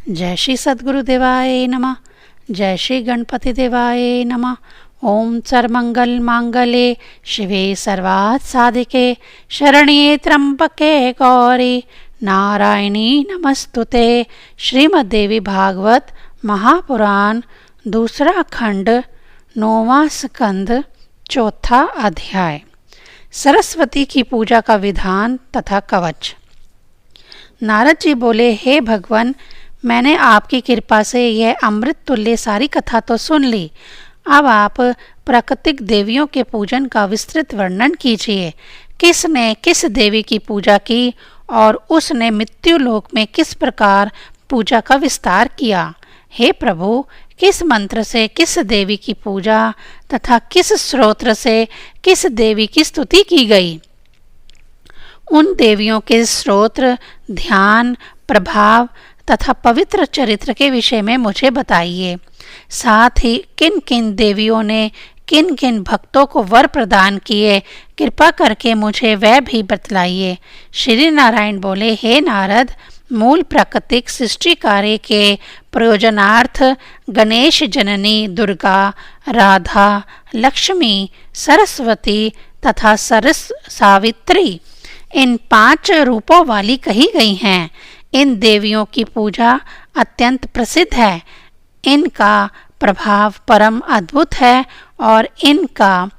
जय श्री सद्गुरु देवाय नमः। जय श्री गणपति देवाय नमः। ओम सर्वमंगल मांगल्ये शिवे सर्वार्थ साधिके शरण्ये त्र्यंबके गौरी नारायणी नमस्तुते। श्रीमद् देवी भागवत महापुराण दूसरा खंड 9वां स्कंद 4था अध्याय। सरस्वती की पूजा का विधान तथा कवच। नारद जी बोले, हे भगवान, मैंने आपकी कृपा से यह अमृत तुल्य सारी कथा तो सुन ली। अब आप प्राकृतिक देवियों के पूजन का विस्तृत वर्णन कीजिए। किसने किस देवी की पूजा की और उसने मृत्यु लोक में किस प्रकार पूजा का विस्तार किया। हे प्रभु, किस मंत्र से किस देवी की पूजा तथा किस स्तोत्र से किस देवी की स्तुति की गई। उन देवियों के स्तोत्र, ध्यान, प्रभाव तथा पवित्र चरित्र के विषय में मुझे बताइए। साथ ही किन किन देवियों ने किन किन भक्तों को वर प्रदान किए, कृपा करके मुझे वह भी बतलाइए। श्री नारायण बोले, हे नारद, मूल प्राकृतिक सृष्टि कार्य के प्रयोजनार्थ गणेश जननी दुर्गा, राधा, लक्ष्मी, सरस्वती तथा सरस सावित्री इन 5 रूपों वाली कही गई हैं। इन देवियों की पूजा अत्यंत प्रसिद्ध है। इनका प्रभाव परम अद्भुत है और इनका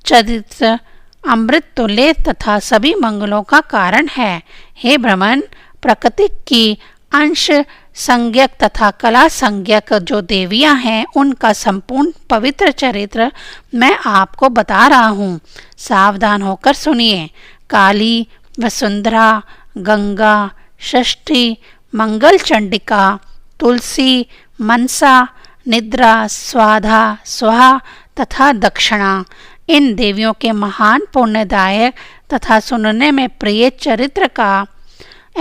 चरित्र अमृत तुल्य तथा सभी मंगलों का कारण है। हे ब्रह्मन, प्रकृति की अंश संज्ञक तथा कला संज्ञक जो देवियां हैं, उनका संपूर्ण पवित्र चरित्र मैं आपको बता रहा हूँ। सावधान होकर सुनिए। काली, वसुंधरा, गंगा, षष्ठी, मंगल चंडिका, तुलसी, मनसा, निद्रा, स्वाधा, स्वाहा तथा दक्षिणा इन देवियों के महान पुण्यदायक तथा सुनने में प्रिय चरित्र का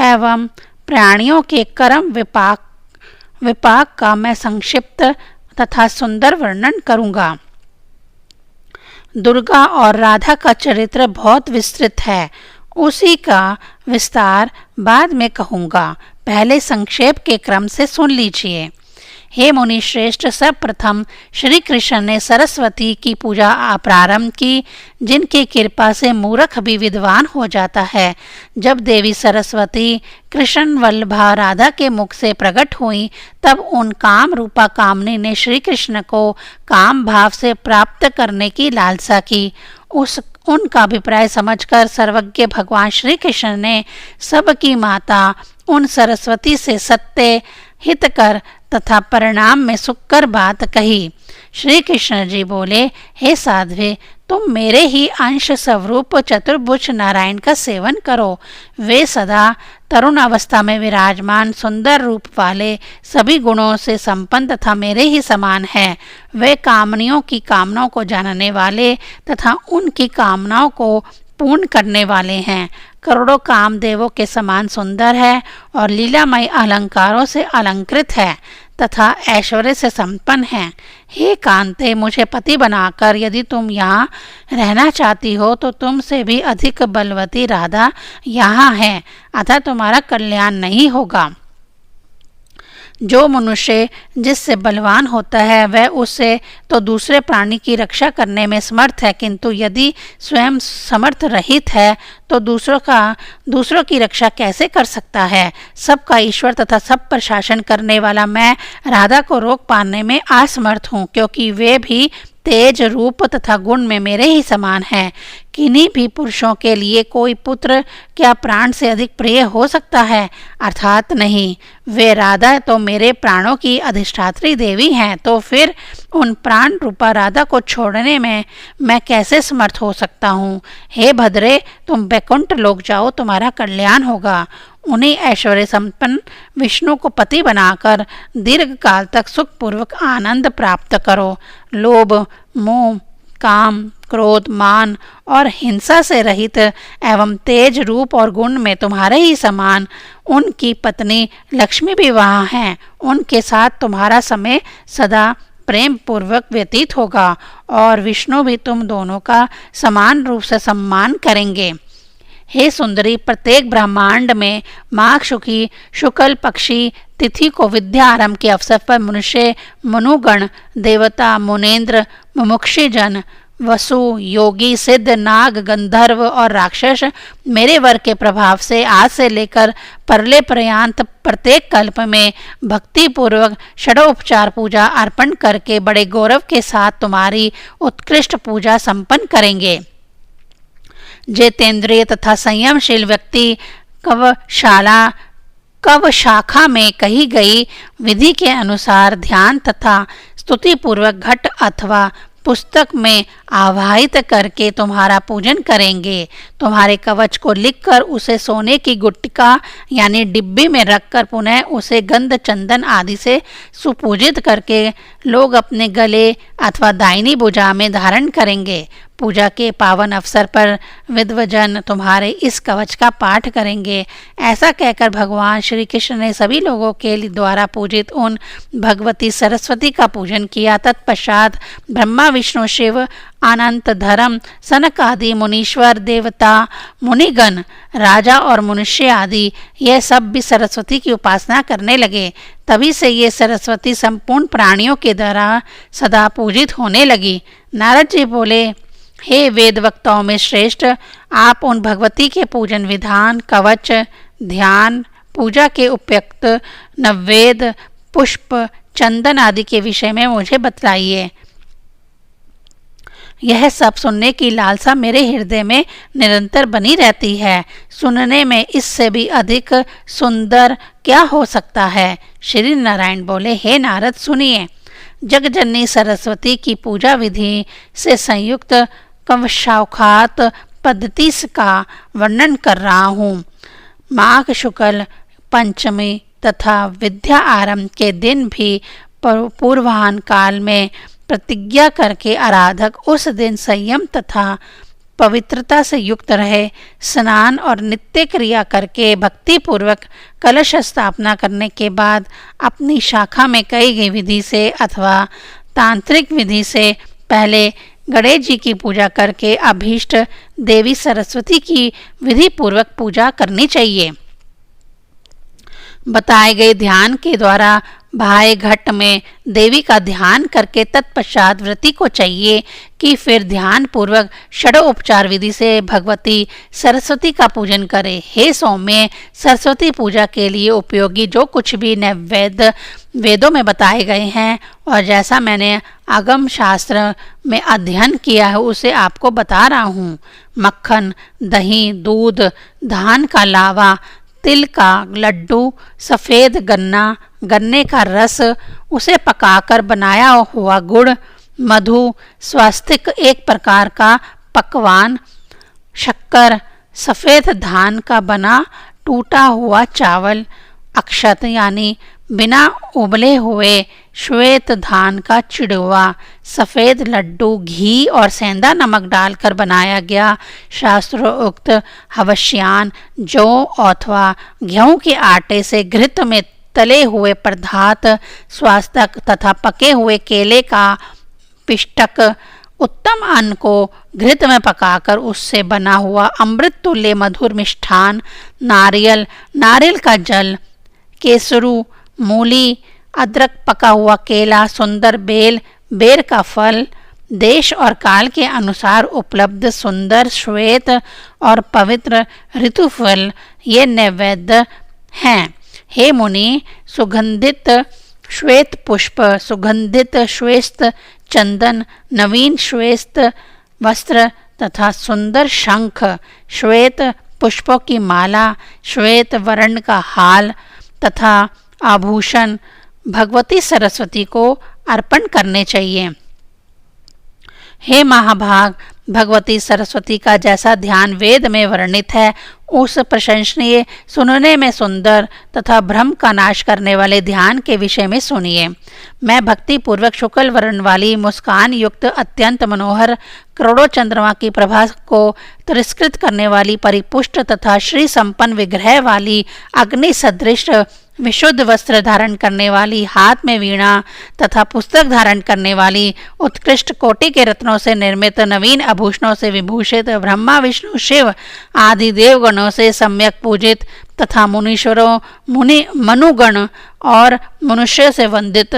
एवं प्राणियों के कर्म विपाक का मैं संक्षिप्त तथा सुंदर वर्णन करूंगा। दुर्गा और राधा का चरित्र बहुत विस्तृत है, उसी का विस्तार बाद में कहूँगा। पहले संक्षेप के क्रम से सुन लीजिए। हे मुनि श्रेष्ठ, सर्वप्रथम श्री कृष्ण ने सरस्वती की पूजा प्रारंभ की, जिनकी कृपा से मूर्ख भी विद्वान हो जाता है। जब देवी सरस्वती कृष्ण वल्लभा राधा के मुख से प्रकट हुई, तब उन काम रूपा कामनी ने श्री कृष्ण को काम भाव से प्राप्त करने की लालसा की। उनका अभिप्राय समझकर सर्वज्ञ भगवान श्री कृष्ण ने सबकी माता उन सरस्वती से सत्य, हितकर तथा परिणाम में सुखकर बात कही। श्री कृष्ण जी बोले, हे साध्वी, तुम मेरे ही अंश स्वरूप चतुर्भुज नारायण का सेवन करो। वे सदा तरुण अवस्था में विराजमान, सुंदर रूप वाले, सभी गुणों से संपन्न तथा मेरे ही समान है। वे कामनियों की कामनाओं को जानने वाले तथा उनकी कामनाओं को पूर्ण करने वाले हैं। करोड़ों कामदेवों के समान सुंदर है और लीलामय अलंकारों से अलंकृत है तथा ऐश्वर्य से संपन्न है। हे कांते, मुझे पति बनाकर यदि तुम यहाँ रहना चाहती हो तो तुमसे भी अधिक बलवती राधा यहाँ है, अतः तुम्हारा कल्याण नहीं होगा। जो मनुष्य जिससे बलवान होता है वह उससे तो दूसरे प्राणी की रक्षा करने में समर्थ है, किंतु यदि स्वयं समर्थ रहित है तो दूसरों की रक्षा कैसे कर सकता है। सबका ईश्वर तथा सब पर शासन करने वाला मैं राधा को रोक पाने में असमर्थ हूँ, क्योंकि वे भी तेज, रूप तथा गुण में मेरे ही समान है। किन्हीं भी पुरुषों के लिए कोई पुत्र क्या प्राण से अधिक प्रिय हो सकता है? अर्थात नहीं। वे राधा तो मेरे प्राणों की अधिष्ठात्री देवी हैं, तो फिर उन प्राण रूपा राधा को छोड़ने में मैं कैसे समर्थ हो सकता हूँ। हे भद्रे, तुम वैकुंठ लोक जाओ, तुम्हारा कल्याण होगा। उन्हीं ऐश्वर्य संपन्न विष्णु को पति बनाकर दीर्घ काल तक सुखपूर्वक आनंद प्राप्त करो। लोभ, मोह, काम, क्रोध, मान और हिंसा से रहित एवं तेज रूप और गुण में तुम्हारे ही समान उनकी पत्नी लक्ष्मी भी वहाँ हैं। उनके साथ तुम्हारा समय सदा प्रेम पूर्वक व्यतीत होगा और विष्णु भी तुम दोनों का समान रूप से सम्मान करेंगे। हे सुंदरी, प्रत्येक ब्रह्मांड में माघ शुकी शुक्ल पक्षी तिथि को विद्या आरंभ के अवसर पर मनुष्य, मनुगण, देवता, मुनेन्द्र, मुमुक्षुजन, वसु, योगी, सिद्ध, नाग, गंधर्व और राक्षस मेरे वर के प्रभाव से आज से लेकर परले पर्यंत प्रत्येक कल्प में भक्ति पूर्वक षडोपचार पूजा अर्पण करके बड़े गौरव के साथ तुम्हारी उत्कृष्ट पूजा संपन्न करेंगे। जितेंद्रिय तथा संयमशील व्यक्ति कव शाखा में कही गई विधि के अनुसार ध्यान तथा स्तुति पूर्वक घट अथवा पुस्तक में आवाहित करके तुम्हारा पूजन करेंगे। तुम्हारे कवच को लिखकर उसे सोने की गुटका यानी डिब्बी में रखकर पुनः उसे गंध, चंदन आदि से सुपूजित करके लोग अपने गले अथवा दाहिनी भुजा में धारण करेंगे। पूजा के पावन अवसर पर विद्वजन तुम्हारे इस कवच का पाठ करेंगे। ऐसा कहकर भगवान श्री कृष्ण ने सभी लोगों के द्वारा पूजित उन भगवती सरस्वती का पूजन किया। तत्पश्चात ब्रह्मा, विष्णु, शिव, अनंत, धर्म, सनक आदि मुनीश्वर, देवता, मुनिगण, राजा और मनुष्य आदि यह सब भी सरस्वती की उपासना करने लगे। तभी से ये सरस्वती संपूर्ण प्राणियों के द्वारा सदा पूजित होने लगी। नारद जी बोले, हे वेद वक्ताओं में श्रेष्ठ, आप उन भगवती के पूजन विधान, कवच, ध्यान, पूजा के उपयुक्त नववेद, पुष्प, चंदन आदि के विषय में मुझे बतलाइए। यह सब सुनने की लालसा मेरे हृदय में निरंतर बनी रहती है। सुनने में इससे भी अधिक सुंदर क्या हो सकता है। श्री नारायण बोले, हे नारद सुनिए, जगजननी सरस्वती की पूजा विधि से संयुक्त कवशाखात पद्धति का वर्णन कर रहा हूँ। माघ शुक्ल पंचमी तथा विद्या आरंभ के दिन भी पूर्वाह्न काल में प्रतिज्ञा करके आराधक उस दिन संयम तथा पवित्रता से युक्त रहे। स्नान और नित्य क्रिया करके भक्ति पूर्वक कलश स्थापना करने के बाद अपनी शाखा में कही गई विधि से अथवा तांत्रिक विधि से पहले गणेश जी की पूजा करके अभीष्ट देवी सरस्वती की विधि पूर्वक पूजा करनी चाहिए। बताए गए ध्यान के द्वारा भाई घट में देवी का ध्यान करके तत्पश्चात व्रती को चाहिए कि फिर ध्यान पूर्वक षडोपचार विधि से भगवती सरस्वती का पूजन करे। हे सौम्य, सरस्वती पूजा के लिए उपयोगी जो कुछ भी नैवेद्य वेदों में बताए गए हैं और जैसा मैंने आगम शास्त्र में अध्ययन किया है उसे आपको बता रहा हूँ। मक्खन, दही, दूध, धान का लावा, तिल का लड्डू, सफ़ेद गन्ना, गन्ने का रस, उसे पकाकर बनाया हुआ गुड़, मधु, स्वास्तिक एक प्रकार का पकवान, शक्कर, सफ़ेद धान का बना टूटा हुआ चावल, अक्षत यानी बिना उबले हुए श्वेत धान का चिड़वा, सफ़ेद लड्डू, घी और सेंधा नमक डालकर बनाया गया शास्त्रोक्त हवष्यान, जौ अथवा गेहूं के आटे से घृत में तले हुए पदार्थ, स्वास्थक तथा पके हुए केले का पिष्टक, उत्तम अन्न को घृत में पकाकर उससे बना हुआ अमृत तुल्य मधुर मिष्ठान, नारियल का जल, केसरू, मूली, अदरक, पका हुआ केला, सुंदर बेल, बेर का फल, देश और काल के अनुसार उपलब्ध सुंदर श्वेत और पवित्र ऋतु फल ये नैवेद्य हैं। हे मुनि, सुगंधित श्वेत पुष्प, सुगंधित श्वेत चंदन, नवीन श्वेत वस्त्र तथा सुंदर शंख, श्वेत पुष्पों की माला, श्वेत वर्ण का हाल तथा आभूषण भगवती सरस्वती को अर्पण करने चाहिए। हे महाभाग, भगवती सरस्वती का जैसा ध्यान वेद में वर्णित है उस प्रशंसनीय, सुनने में सुंदर तथा भ्रम का नाश करने वाले ध्यान के विषय में सुनिए। मैं भक्ति पूर्वक शुक्ल वर्ण वाली मुस्कान युक्त अत्यंत मनोहर करोड़ों चंद्रमा की प्रभा को तिरस्कृत करने वाली परिपुष्ट तथा श्री संपन्न विग्रह वाली अग्नि सदृश विशुद्ध वस्त्र धारण करने वाली, हाथ में वीणा तथा पुस्तक धारण करने वाली, उत्कृष्ट कोटि के रत्नों से निर्मित, नवीन आभूषणों से विभूषित, ब्रह्मा विष्णु शिव आदि देवगणों से सम्यक पूजित तथा मुनीश्वरों, मनुगण और मनुष्य से वंदित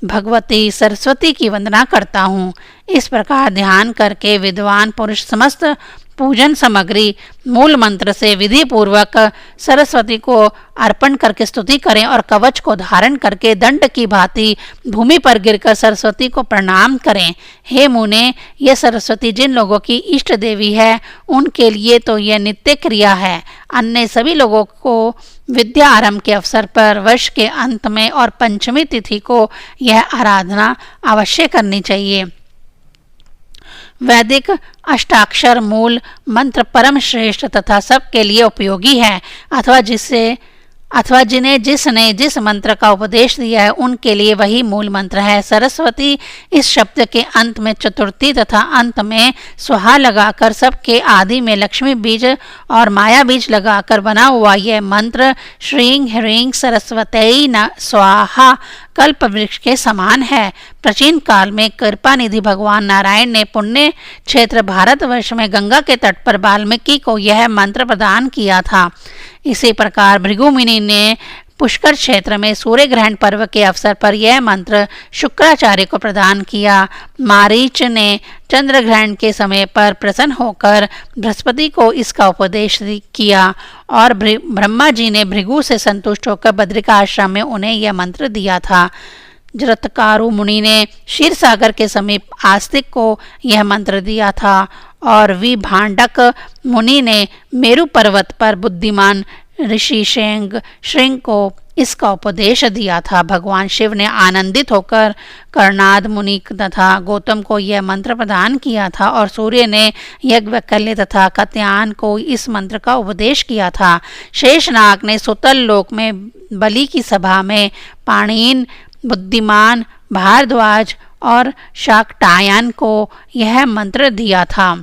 भगवती सरस्वती की वंदना करता हूँ। इस प्रकार ध्यान करके विद्वान पुरुष समस्त पूजन सामग्री मूल मंत्र से विधि पूर्वक सरस्वती को अर्पण करके स्तुति करें और कवच को धारण करके दंड की भांति भूमि पर गिरकर सरस्वती को प्रणाम करें। हे मुने, यह सरस्वती जिन लोगों की इष्ट देवी है उनके लिए तो यह नित्य क्रिया है। अन्य सभी लोगों को विद्या आरंभ के अवसर पर वर्ष के अंत में और पंचमी तिथि को यह आराधना अवश्य करनी चाहिए। वैदिक अष्टाक्षर मूल मंत्र परम श्रेष्ठ तथा सबके लिए उपयोगी है, अथवा जिसने जिस मंत्र का उपदेश दिया है उनके लिए वही मूल मंत्र है। सरस्वती इस शब्द के अंत में चतुर्थी तथा अंत में स्वाहा लगाकर सबके आदि में लक्ष्मी बीज और माया बीज लगाकर बना हुआ यह मंत्र श्रीं ह्रीं सरस्वती न स्वाहा कल्प वृक्ष के समान है। प्राचीन काल में कृपा निधि भगवान नारायण ने पुण्य क्षेत्र भारतवर्ष में गंगा के तट पर वाल्मीकि को यह मंत्र प्रदान किया था। इसी प्रकार भृगु मुनि ने पुष्कर क्षेत्र में सूर्य ग्रहण पर्व के अवसर पर यह मंत्र शुक्राचार्य को प्रदान किया। मारीच ने चंद्र ग्रहण के समय पर प्रसन्न होकर बृहस्पति को इसका उपदेश किया और ब्रह्मा जी ने भृगु से संतुष्ट होकर बद्रिका आश्रम में उन्हें यह मंत्र दिया था। जरत्कारु मुनि ने क्षीर सागर के समीप आस्तिक को यह मंत्र दिया था और विभांडक मुनि ने मेरु पर्वत पर बुद्धिमान ऋषि श्रृंग को इसका उपदेश दिया था। भगवान शिव ने आनंदित होकर कर्णाद मुनि तथा गौतम को यह मंत्र प्रदान किया था और सूर्य ने यज्ञवल्क्य तथा कत्यायन को इस मंत्र का उपदेश किया था। शेषनाग ने सुतल लोक में बलि की सभा में पाणिन, बुद्धिमान, भारद्वाज और शाक्टायन को यह मंत्र दिया था।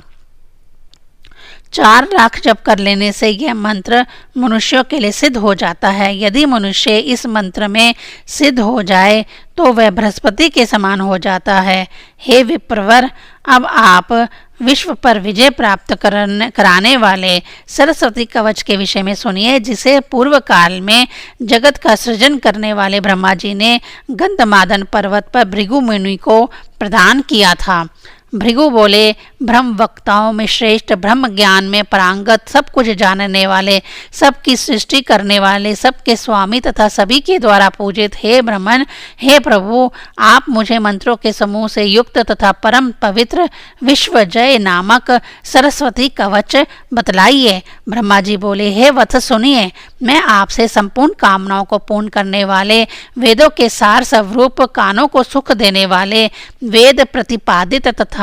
4 लाख जप कर लेने से यह मंत्र मनुष्यों के लिए सिद्ध हो जाता है। यदि मनुष्य इस मंत्र में सिद्ध हो जाए तो वह बृहस्पति के समान हो जाता है। हे विप्रवर, अब आप विश्व पर विजय प्राप्त कराने वाले सरस्वती कवच के विषय में सुनिए, जिसे पूर्व काल में जगत का सृजन करने वाले ब्रह्मा जी ने गंधमादन पर्वत पर भृगु मुनि को प्रदान किया था। भृगु बोले, ब्रह्म वक्ताओं में श्रेष्ठ, ब्रह्म ज्ञान में पारंगत, सब कुछ जानने वाले, सबकी सृष्टि करने वाले, सबके स्वामी तथा सभी के द्वारा पूजित हे ब्रह्मन, हे प्रभु, आप मुझे मंत्रों के समूह से युक्त तथा परम पवित्र विश्वजय नामक सरस्वती कवच बतलाइए। ब्रह्मा जी बोले, हे वत्स सुनिए, मैं आपसे संपूर्ण कामनाओं को पूर्ण करने वाले, वेदों के सार स्वरूप, कानों को सुख देने वाले, वेद प्रतिपादित तथा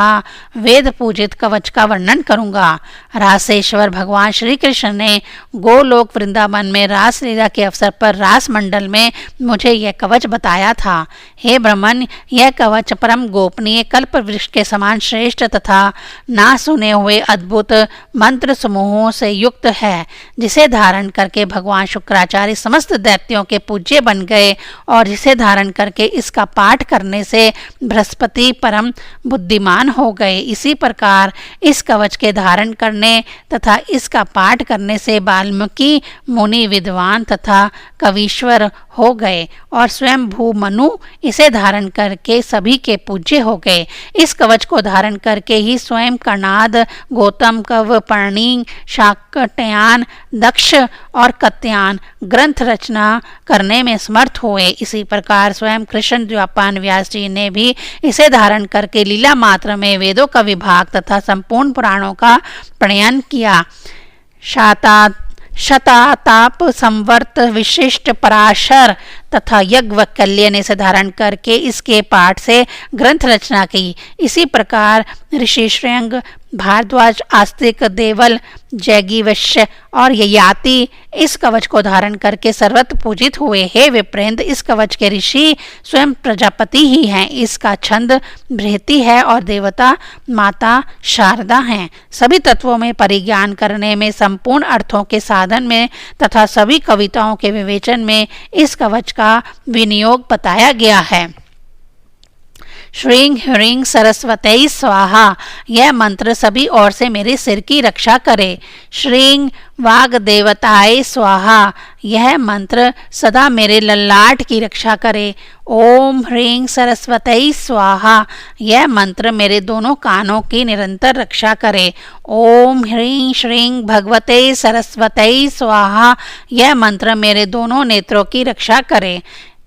वेद पूजित कवच का वर्णन करूंगा। रासेश्वर भगवान श्री कृष्ण ने गोलोक वृंदावन में रास लीला के अवसर पर रास मंडल में मुझे यह कवच बताया था। हे ब्रह्मन, यह कवच परम गोपनीय, कल्प वृक्ष के समान श्रेष्ठ तथा ना सुने हुए अद्भुत मंत्र समूहों से युक्त है, जिसे धारण करके भगवान शुक्राचार्य समस्त दैत्यों के पूज्य बन गए और जिसे धारण करके इसका पाठ करने से बृहस्पति परम बुद्धिमान हो गए। इसी प्रकार इस कवच के धारण करने तथा इसका पाठ करने से वाल्मीकि मुनि विद्वान तथा कवीश्वर हो गए और स्वयं भू मनु इसे धारण करके सभी के पूज्य हो गए। इस कवच को धारण करके ही स्वयं कर्णाद, गौतम, कव, पर्णी, शाक्ययन, दक्ष और कत्यायन ग्रंथ रचना करने में समर्थ हुए। इसी प्रकार स्वयं कृष्ण द्वापान व्यास जी ने भी इसे धारण करके लीला मात्र में वेदों का विभाग तथा संपूर्ण पुराणों का प्रणयन किया। शताताप संवर्त विशिष्ट पराशर तथा यज्ञवल्क्य ने इसे धारण करके इसके पाठ से ग्रंथ रचना की। इसी प्रकार ऋषि श्रृंग, भारद्वाज, आस्तिक, देवल, जैगीवश्य और ययाति इस कवच को धारण करके सर्वत्र पूजित हुए। हे विप्रेंद्र, इस कवच के ऋषि स्वयं प्रजापति ही हैं। इसका छंद बृहति है और देवता माता शारदा हैं। सभी तत्वों में परिज्ञान करने में, संपूर्ण अर्थों के साधन में तथा सभी कविताओं के विवेचन में इस कवच का विनियोग बताया गया है। श्रीं ह्रीं सरस्वती स्वाहा, यह मंत्र सभी ओर से मेरे सिर की रक्षा करे। श्रीं वाग्देवताय स्वाहा, यह मंत्र सदा मेरे ललाट की रक्षा करे। ओम ह्रीं सरस्वती स्वाहा, यह मंत्र मेरे दोनों कानों की निरंतर रक्षा करे। ओम ह्रीं श्रीं भगवते सरस्वती स्वाहा, यह मंत्र मेरे दोनों नेत्रों की रक्षा करे।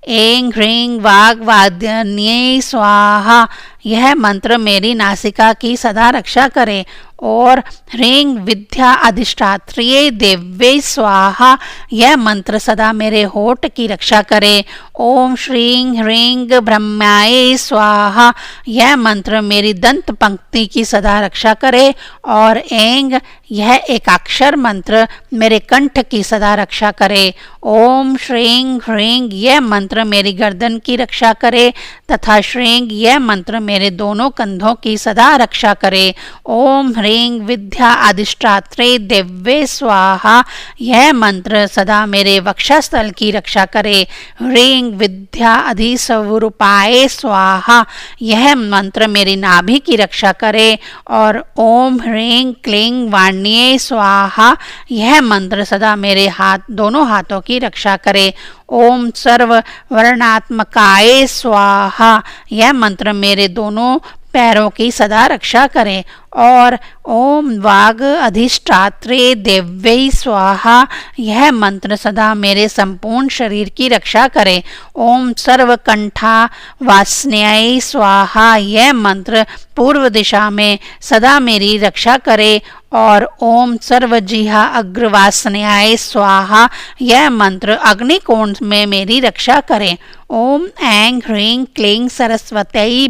ऐं ह्रीं वाग्वादिन्यै स्वाहा, यह मंत्र मेरी नासिका की सदा रक्षा करे। और ह्रीं विद्या अधिष्ठात्रिये देव्यै स्वाहा, यह मंत्र सदा मेरे होठ की रक्षा करे। ओम श्रीं ह्रीं ब्रह्माय स्वाहा, यह मंत्र मेरी दंत पंक्ति की सदा रक्षा करे। और ऐं, यह एकाक्षर मंत्र मेरे कंठ की सदा रक्षा करे। ओम श्रीं ह्रीं, यह मंत्र मेरी गर्दन की रक्षा करे तथा श्रीं, यह मंत्र मेरे दोनों कंधों की सदा रक्षा करे। ओम ह्रीं विद्या अधिष्ठात्रे देव्ये स्वाहा, यह मंत्र सदा मेरे वक्षस्थल की रक्षा करे। ह्रीं विद्या अधिस्वरूपाय स्वाहा, यह मंत्र मेरी नाभि की रक्षा करे। और ओम ह्रीं क्लीं वाण्ये स्वाहा, यह मंत्र सदा मेरे दोनों हाथों की रक्षा करे। ओम सर्व वर्णात्मकाय स्वाहा, यह मंत्र मेरे दोनों पैरों की सदा रक्षा करें। और ओम वाग अधिष्ठात्रे देव्यै स्वाहा, यह मंत्र सदा मेरे संपूर्ण शरीर की रक्षा करे। ओम सर्वकंठा वासन्याय स्वाहा, यह मंत्र पूर्व दिशा में सदा मेरी रक्षा करे। और ओम सर्वजिहा अग्रवासन्याय स्वाहा, यह मंत्र अग्निकोण में मेरी रक्षा करे। ओम ऐं ह्रीं क्लीं सरस्वत्यै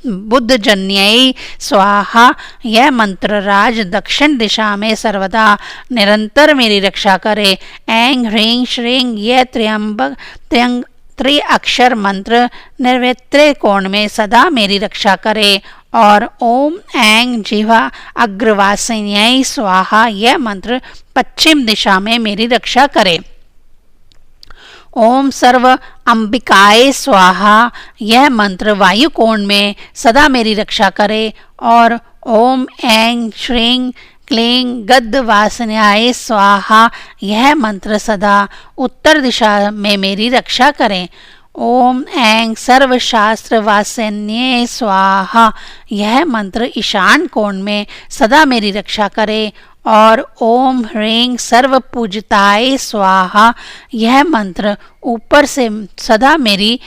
बुद्धजन्यै स्वाहा, यह मंत्र राज दक्षिण दिशा में सर्वदा निरंतर मेरी रक्षा करे। ऐं ह्रीं श्रीं, यह त्रिअक्षर मंत्र निर्वृत्त कोण में सदा मेरी रक्षा करे। और ओम ऐं जिह्वा अग्रवासिन्यै स्वाहा, यह मंत्र पश्चिम दिशा में मेरी रक्षा करे। ओम सर्व अंबिकाय स्वाहा, यह मंत्र वायु कोण में सदा मेरी रक्षा करे। और ओम ऐं श्रीं क्लीं गद्धवासन्याय स्वाहा, यह मंत्र सदा उत्तर दिशा में मेरी रक्षा करें। ओम ऐं सर्वशास्त्र वासन्ये स्वाहा, यह मंत्र ईशान कोण में सदा मेरी रक्षा करे। और ओम ह्रीं सर्व पूजिताय स्वाहा, यह मंत्र ऊपर से सदा मेरी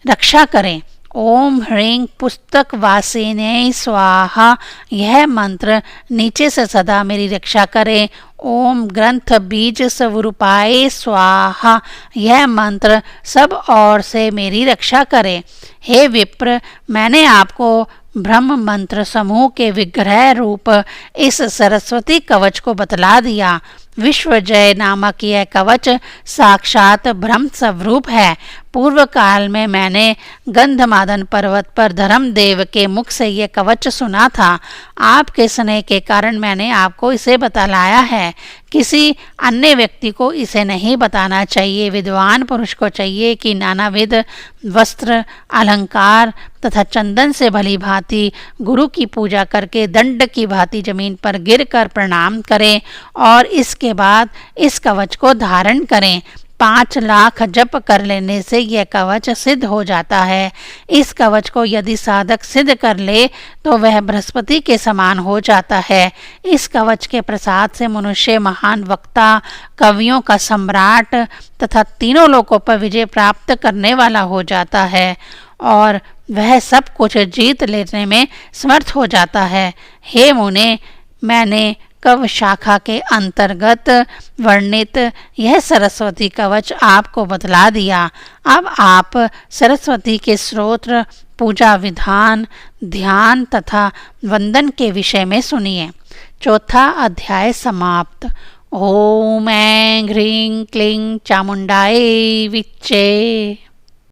रक्षा करें। ओम ह्रीं पुस्तक वासिन्यै स्वाहा, यह मंत्र नीचे से सदा मेरी रक्षा करे। ओम ग्रंथ बीज स्वरूपाय स्वाहा, यह मंत्र सब ओर से मेरी रक्षा करे। हे विप्र, मैंने आपको ब्रह्म मंत्र समूह के विग्रह रूप इस सरस्वती कवच को बतला दिया। विश्वजय नामक यह कवच साक्षात ब्रह्म स्वरूप है। पूर्व काल में मैंने गंधमादन पर्वत पर धर्मदेव के मुख से यह कवच सुना था। आपके स्नेह के कारण मैंने आपको इसे बतलाया है। किसी अन्य व्यक्ति को इसे नहीं बताना चाहिए। विद्वान पुरुष को चाहिए कि नानाविध वस्त्र, अलंकार तथा चंदन से भली भांति गुरु की पूजा करके दंड की भांति जमीन पर गिरकर प्रणाम करें और इसके बाद इस कवच को धारण करें। 5 लाख जप कर लेने से यह कवच सिद्ध हो जाता है। इस कवच को यदि साधक सिद्ध कर ले तो वह बृहस्पति के समान हो जाता है। इस कवच के प्रसाद से मनुष्य महान वक्ता, कवियों का सम्राट तथा तीनों लोकों पर विजय प्राप्त करने वाला हो जाता है और वह सब कुछ जीत लेने में समर्थ हो जाता है। हे मुने, मैंने कव शाखा के अंतर्गत वर्णित यह सरस्वती कवच आपको बतला दिया। अब आप सरस्वती के स्तोत्र, पूजा विधान, ध्यान तथा वंदन के विषय में सुनिए। 4था अध्याय समाप्त। ओम ऐं ह्रीं क्लीं चामुंडाय विच्चे।